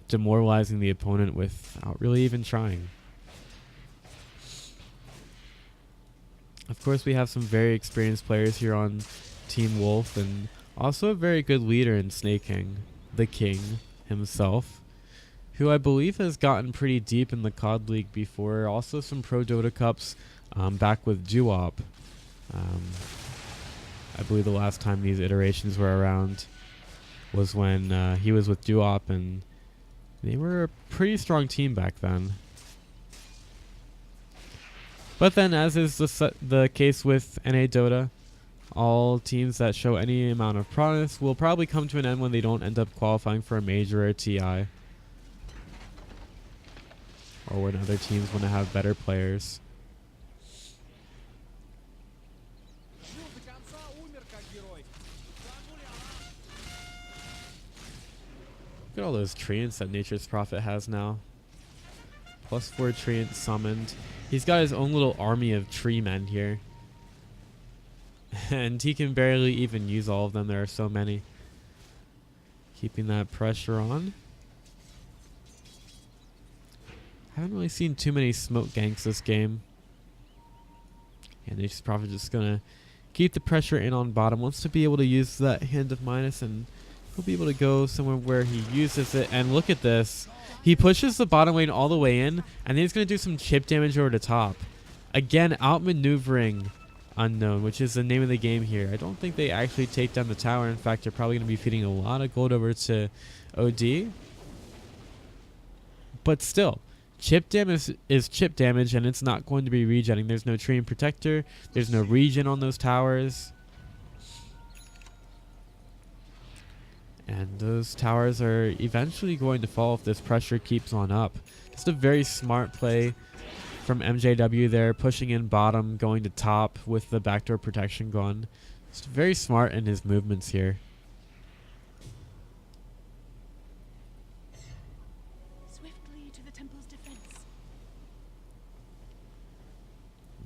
demoralizing the opponent without really even trying. Of course, we have some very experienced players here on Team Wolf, and also a very good leader in Snake King, the King himself, who I believe has gotten pretty deep in the COD League before. Also some Pro Dota Cups back with Duop. I believe the last time these iterations were around was when he was with Duop, and they were a pretty strong team back then. But then, as is the case with NA Dota, all teams that show any amount of promise will probably come to an end when they don't end up qualifying for a major or a TI. or when other teams want to have better players. Look at all those treants that Nature's Prophet has now. +4 treants summoned. He's got his own little army of tree men here. And he can barely even use all of them. There are so many. Keeping that pressure on. Haven't really seen too many smoke ganks this game. And Nature's Prophet just gonna keep the pressure in on bottom. Wants to be able to use that Hand of Midas, and he'll be able to go somewhere where he uses it. And look at this. He pushes the bottom lane all the way in, and then he's going to do some chip damage over the top. Again, outmaneuvering Unknown, which is the name of the game here. I don't think they actually take down the tower. In fact, they're probably going to be feeding a lot of gold over to OD. But still, chip damage is chip damage, and it's not going to be regenning. There's no Treant Protector. There's no regen on those towers. And those towers are eventually going to fall if this pressure keeps on up. Just a very smart play from MJW there, pushing in bottom, going to top with the backdoor protection gone. Just very smart in his movements here. Swiftly to the temple's defense.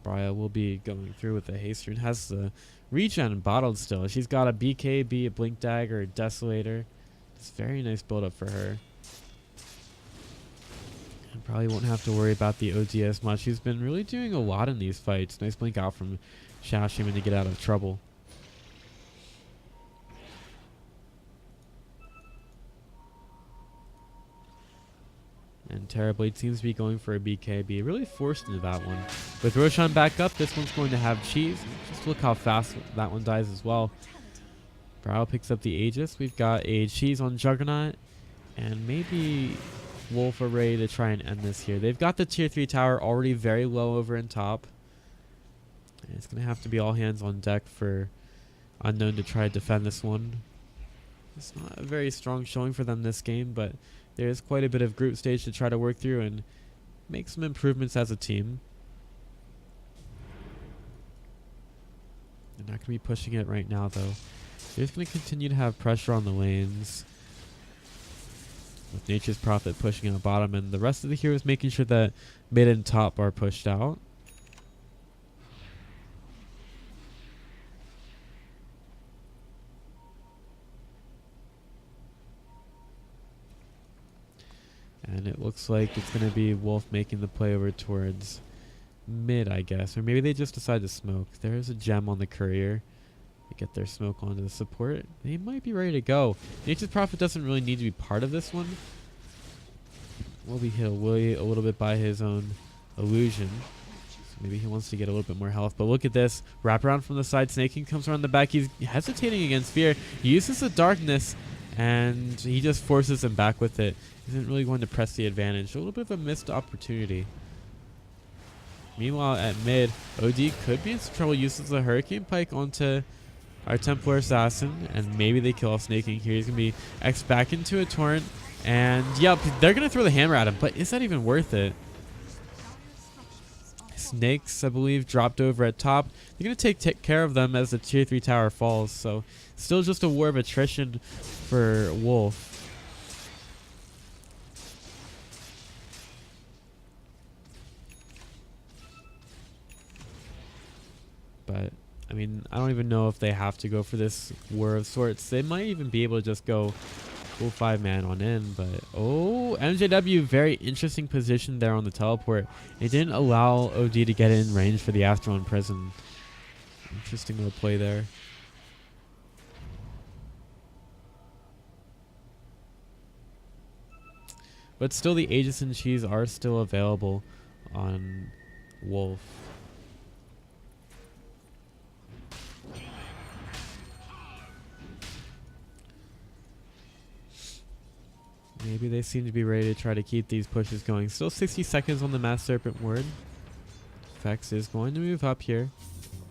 Brya will be going through with the haster and has the regen bottled still. She's got a BKB, a Blink Dagger, a Desolator. It's a very nice build up for her. And probably won't have to worry about the OD as much. She's been really doing a lot in these fights. Nice blink out from Shadow Shaman to get out of trouble. And Terrorblade seems to be going for a BKB. Really forced into that one. With Roshan back up, this one's going to have cheese. Just look how fast that one dies as well. Brow picks up the Aegis. We've got a cheese on Juggernaut. And maybe Wolf are ready to try and end this here. They've got the tier 3 tower already very low over in top. And it's going to have to be all hands on deck for Unknown to try to defend this one. It's not a very strong showing for them this game, but there's quite a bit of group stage to try to work through and make some improvements as a team. They're not going to be pushing it right now, though. They're just going to continue to have pressure on the lanes. With Nature's Prophet pushing out bottom, and the rest of the heroes making sure that mid and top are pushed out. And it looks like it's going to be Wolf making the play over towards mid, I guess. Or maybe they just decide to smoke. There is a gem on the courier. They get their smoke onto the support. They might be ready to go. Nature's Prophet doesn't really need to be part of this one. Will be hit a little bit by his own illusion. So maybe he wants to get a little bit more health. But look at this. Wrap around from the side. Snake King comes around the back. He's hesitating against Fear. He uses the darkness, and he just forces him back with it. Isn't really going to press the advantage. A little bit of a missed opportunity. Meanwhile, at mid, OD could be in some trouble. Uses the Hurricane Pike onto our Templar Assassin, and maybe they kill off Snake King here. He's going to be X back into a Torrent, and yep, they're going to throw the hammer at him, but is that even worth it? Snakes, I believe, dropped over at top. They're going to take care of them as the tier 3 tower falls, so still just a war of attrition for Wolf. But, I mean, I don't even know if they have to go for this war of sorts. They might even be able to just go full 5-man on in. But, oh, MJW, very interesting position there on the teleport. It didn't allow OD to get in range for the Astral Imprison. Interesting little play there. But still, the Aegis and Cheese are still available on Wolf. Maybe they seem to be ready to try to keep these pushes going. Still 60 seconds on the Mass Serpent Ward. Vex is going to move up here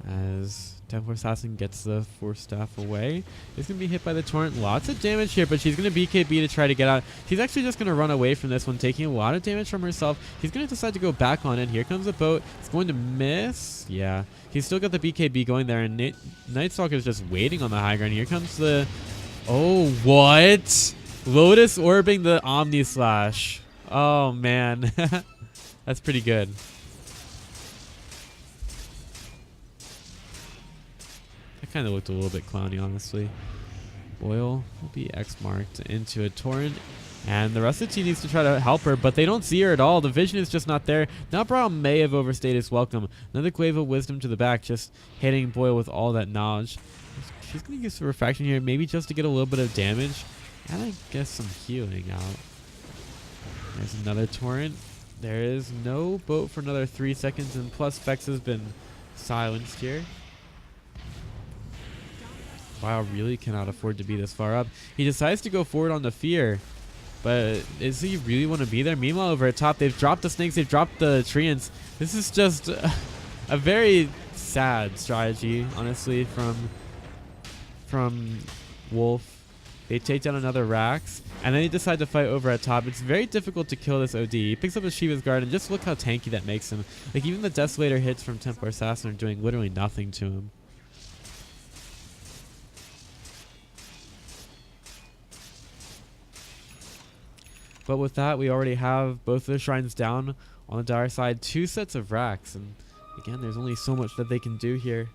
as Templar Assassin gets the Force Staff away. He's going to be hit by the Torrent. Lots of damage here, but she's going to BKB to try to get out. She's actually just going to run away from this one, taking a lot of damage from herself. He's going to decide to go back on it. Here comes a boat. It's going to miss. Yeah. He's still got the BKB going there, and Night Stalker's just waiting on the high ground. Here comes the... Oh, what? Lotus orbing the Omni Slash. Oh, man. That's pretty good. Kind of looked a little bit clowny, honestly. Boyle will be X-marked into a Torrent, and the rest of the team needs to try to help her, but they don't see her at all. The vision is just not there. Now Brawl may have overstayed his welcome. Another Glaive of Wisdom to the back, just hitting Boyle with all that knowledge. She's going to use the Refraction here, maybe just to get a little bit of damage, and I guess some healing out. There's another Torrent. There is no boat for another 3 seconds, and plus Vex has been silenced here. Wow, really cannot afford to be this far up. He decides to go forward on the Fear, but does he really want to be there? Meanwhile, over at top, they've dropped the Snakes, they've dropped the Treants. This is just a very sad strategy, honestly, from Wolf. They take down another Rax, and then they decide to fight over at top. It's very difficult to kill this OD. He picks up a Shiva's Guard, and just look how tanky that makes him. Like, even the Desolator hits from Templar Assassin are doing literally nothing to him. But with that, we already have both of the shrines down on the Dire side. 2 sets of racks. And again, there's only so much that they can do here.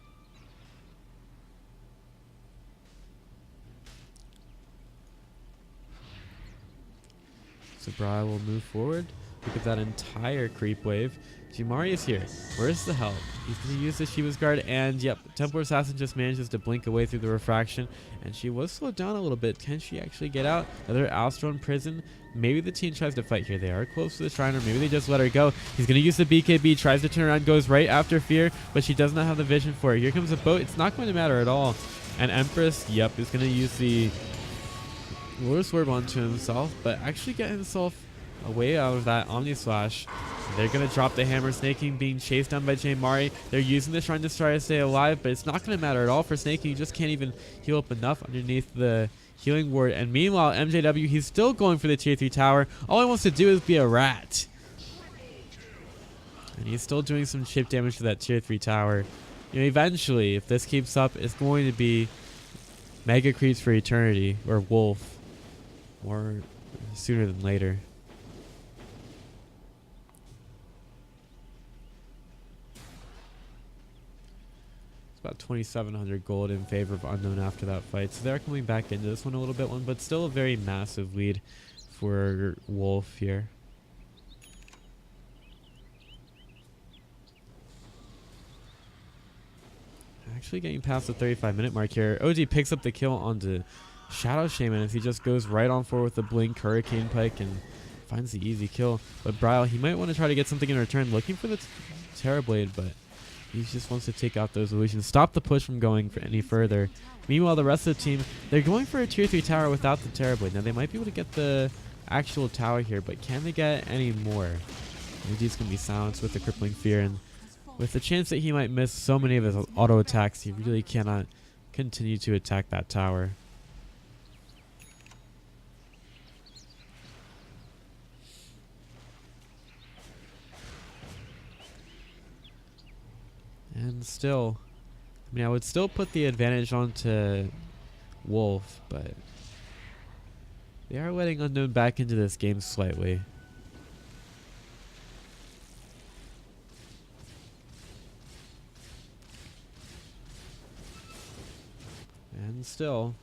So Briar will move forward. Look at that entire creep wave. Jimari is here. Where's the help? He's going to use the Shiva's Guard, and yep, Templar Assassin just manages to blink away through the refraction, and she was slowed down a little bit. Can she actually get out? Another Alstron prison. Maybe the team tries to fight here. They are close to the shrine, or maybe they just let her go. He's going to use the BKB, tries to turn around, goes right after Fear, but she does not have the vision for it. Here comes a boat. It's not going to matter at all. And Empress, yep, is going to use the Lotus Orb onto himself, but actually get himself away out of that Omni Slash. They're going to drop the Hammer. Snake King being chased down by Mari. They're using the shrine to try to stay alive, but it's not going to matter at all for Snake King. He just can't even heal up enough underneath the healing ward. And meanwhile, MJW, he's still going for the tier 3 tower. All he wants to do is be a rat. And he's still doing some chip damage to that tier 3 tower. You know, eventually, if this keeps up, it's going to be Mega Creeps for Eternity, or Wolf, or sooner than later. About 2,700 gold in favor of Unknown after that fight. So they're coming back into this one a little bit, but still a very massive lead for Wolf here. Actually getting past the 35-minute mark here. OG picks up the kill onto Shadow Shaman as he just goes right on forward with the Blink Hurricane Pike and finds the easy kill. But Bryle, he might want to try to get something in return, looking for the Terrorblade, but he just wants to take out those illusions, stop the push from going for any further. Meanwhile, the rest of the team, they're going for a tier 3 tower without the Terrorblade. Now, they might be able to get the actual tower here, but can they get any more? OG's going to be silenced with the Crippling Fear, and with the chance that he might miss so many of his auto attacks, he really cannot continue to attack that tower. And still, I mean, I would still put the advantage onto Wolf, but they are letting Unknown back into this game slightly. And still,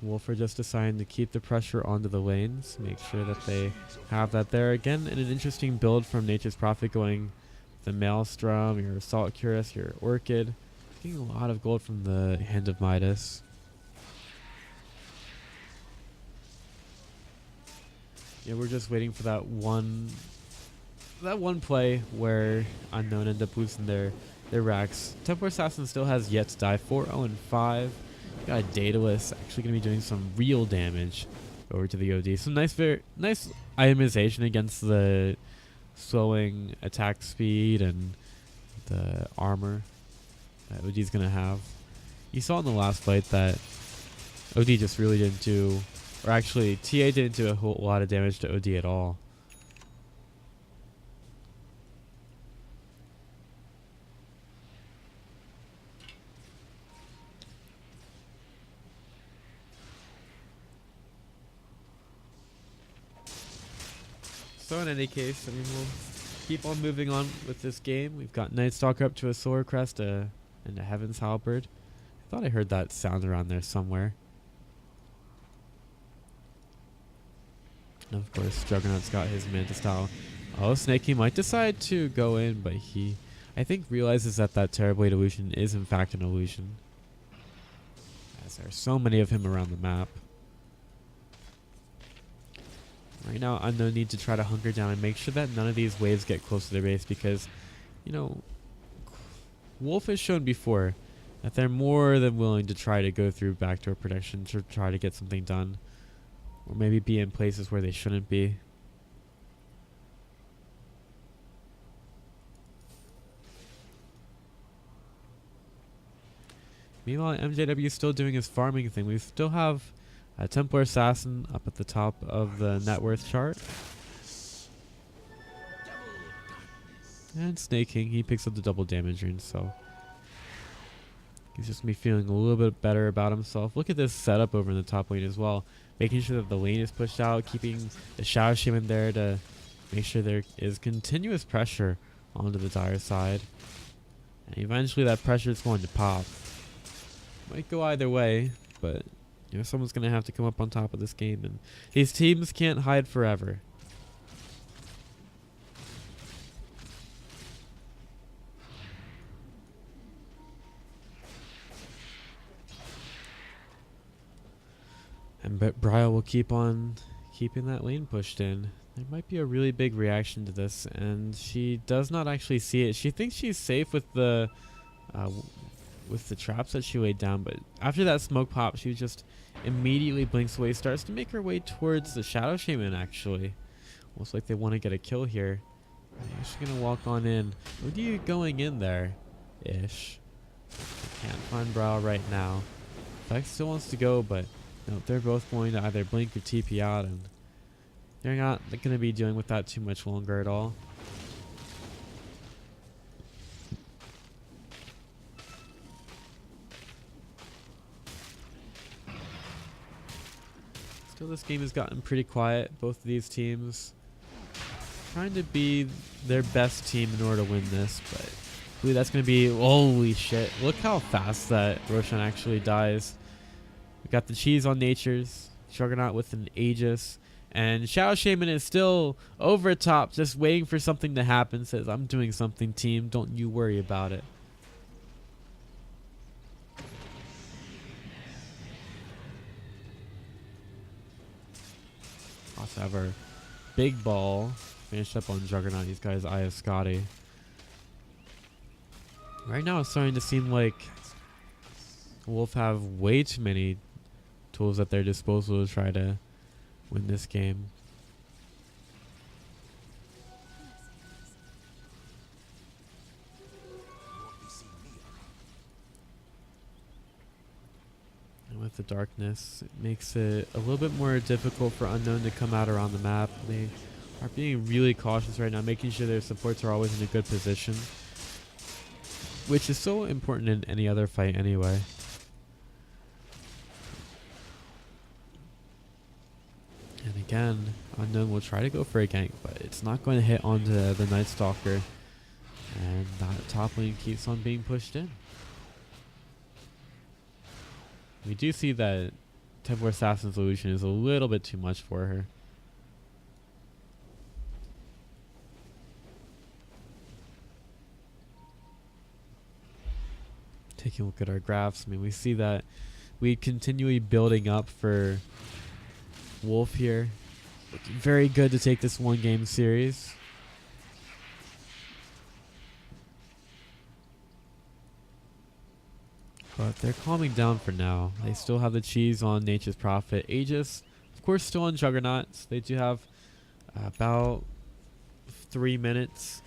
Wolf are just deciding to keep the pressure onto the lanes, make sure that they have that there. Again, in an interesting build from Nature's Prophet, going the Maelstrom, your Assault Cuirass, your Orchid. Getting a lot of gold from the Hand of Midas. Yeah, we're just waiting for that one play where Unknown end up losing their racks. Templar Assassin still has yet to die. 4-0-5. Got a Daedalus actually going to be doing some real damage over to the OD. Some nice itemization against the slowing attack speed and the armor. that OD's going to have. You saw in the last fight that OD just really didn't do, or actually TA didn't do a whole lot of damage to OD at all. So in any case, I mean, we'll keep on moving on with this game. We've got Night Stalker up to a Solar Crest and a Heaven's Halberd. I thought I heard that sound around there somewhere. And of course, Juggernaut's got his Manta Style. Oh, Snake, he might decide to go in, but he, I think, realizes that that Terrorblade illusion is in fact an illusion, as there are so many of him around the map. Right now, Unknown need to try to hunker down and make sure that none of these waves get close to their base because, you know, Wolf has shown before that they're more than willing to try to go through backdoor protection to try to get something done. Or maybe be in places where they shouldn't be. Meanwhile, MJW is still doing his farming thing. We still have a Templar Assassin up at the top of the net worth chart. And Snake King, he picks up the double damage rune, so he's just gonna be feeling a little bit better about himself. Look at this setup over in the top lane as well. Making sure that the lane is pushed out, keeping the Shadow Shaman there to make sure there is continuous pressure onto the Dire side. And eventually that pressure is going to pop. Might go either way, but you know, someone's going to have to come up on top of this game, and these teams can't hide forever. And Brile will keep on keeping that lane pushed in. There might be a really big reaction to this, and she does not actually see it. She thinks she's safe with the traps that she laid down, but after that smoke pop, she just immediately blinks away, starts to make her way towards the Shadow Shaman, actually. Almost like they want to get a kill here. She's going to walk on in. What are you going in there? Ish. Can't find Brile right now. Vex still wants to go, but no, they're both going to either blink or TP out, and they're not going to be dealing with that too much longer at all. Still, this game has gotten pretty quiet. Both of these teams trying to be their best team in order to win this, but I believe that's going to be... Holy shit. Look how fast that Roshan actually dies. We got the cheese on Nature's, Juggernaut with an Aegis, and Shadow Shaman is still over top, just waiting for something to happen. Says, I'm doing something, team. Don't you worry about it. Also have our big ball finished up on Juggernaut. These guys, Aya Scotty. Right now, it's starting to seem like Wolf have way too many tools at their disposal to try to win this game. And with the darkness, it makes it a little bit more difficult for Unknown to come out around the map. They are being really cautious right now, making sure their supports are always in a good position, which is so important in any other fight anyway. And again, Unknown will try to go for a gank, but it's not going to hit onto the Night Stalker. And that top lane keeps on being pushed in. We do see that Templar Assassin's illusion is a little bit too much for her. Taking a look at our graphs, I mean, we see that we continually building up for Wolf here. Looking very good to take this one game series. But they're calming down for now. They still have the cheese on Nature's Prophet. Aegis, of course, still on Juggernauts. They do have about 3 minutes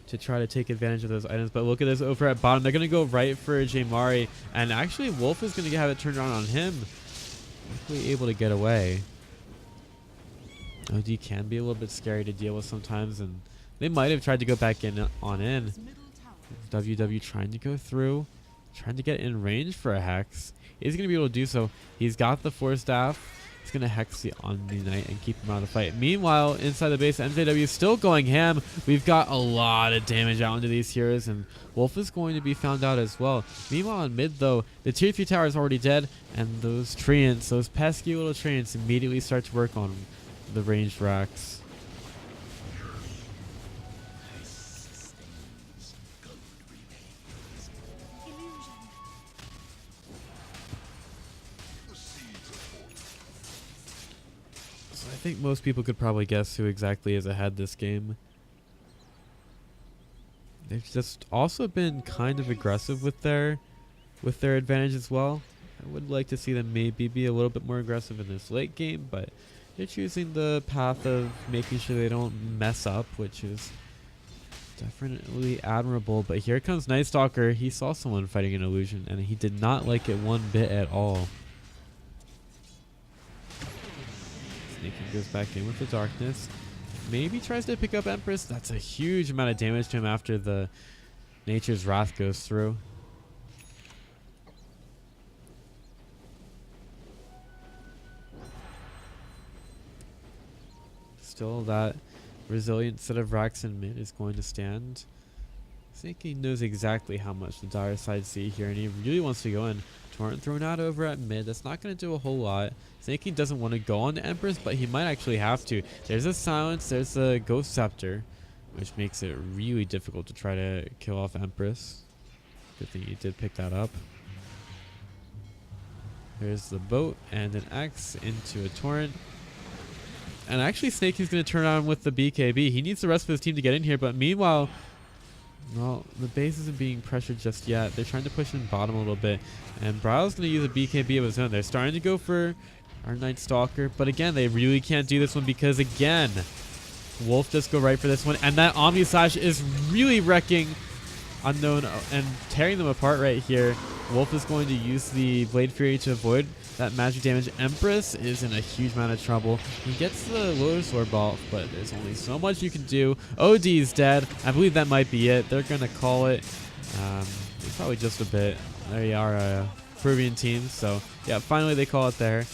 to try to take advantage of those items. But look at this over at bottom. They're going to go right for Jamari. And actually, Wolf is going to have it turned on him. Luckily able to get away. OD can be a little bit scary to deal with sometimes. And they might have tried to go back in on in. His middle tower WW trying to go through. Trying to get in range for a Hex. He's going to be able to do so. He's got the Force Staff. He's going to Hex the Omni Knight and keep him out of the fight. Meanwhile, inside the base, MJW is still going ham. We've got a lot of damage out into these heroes, and Wolf is going to be found out as well. Meanwhile, in mid, though, the tier 3 tower is already dead, and those treants, those pesky little treants, immediately start to work on the ranged racks. I think most people could probably guess who exactly is ahead this game. They've just also been kind of aggressive with their advantage as well. I would like to see them maybe be a little bit more aggressive in this late game, but they're choosing the path of making sure they don't mess up, which is definitely admirable. But here comes Night Stalker. He saw someone fighting an illusion, and he did not like it one bit at all. Snaking goes back in with the darkness. Maybe tries to pick up Empress. That's a huge amount of damage to him after the Nature's Wrath goes through. Still, that resilient set of racks in mid is going to stand. Snaking knows exactly how much the dire side see here, and he really wants to go in. Torrent thrown out over at mid. That's not going to do a whole lot. Snaking doesn't want to go on to Empress, but he might actually have to. There's a silence. There's a Ghost Scepter, which makes it really difficult to try to kill off Empress. Good thing he did pick that up. There's the boat and an X into a Torrent. And actually, Snakey's going to turn on with the BKB. He needs the rest of his team to get in here, but meanwhile, well, the base isn't being pressured just yet. They're trying to push in bottom a little bit. And Bryle's going to use a BKB of his own. They're starting to go for our Night Stalker. But again, they really can't do this one because, again, Wolf just go right for this one. And that Omni Slash is really wrecking Unknown and tearing them apart right here. Wolf is going to use the Blade Fury to avoid that magic damage. Empress is in a huge amount of trouble. He gets the Lotus Orb off, but there's only so much you can do. OD is dead. I believe that might be it. They're going to call it. Probably just a bit. They are a Peruvian team, so yeah, finally they call it there.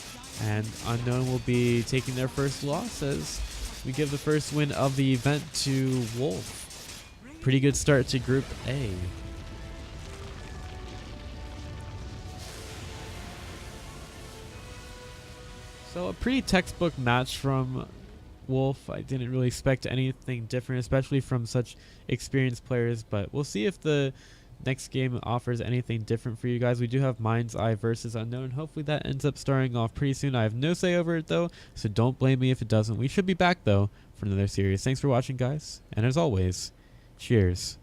And Unknown will be taking their first loss as we give the first win of the event to Wolf. Pretty good start to Group A. So a pretty textbook match from Wolf. I didn't really expect anything different, especially from such experienced players, but we'll see if the next game offers anything different for you guys. We do have Mind's Eye versus Unknown. Hopefully that ends up starting off pretty soon. I have no say over it though, so don't blame me if it doesn't. We should be back though for another series. Thanks for watching, guys, and as always, cheers.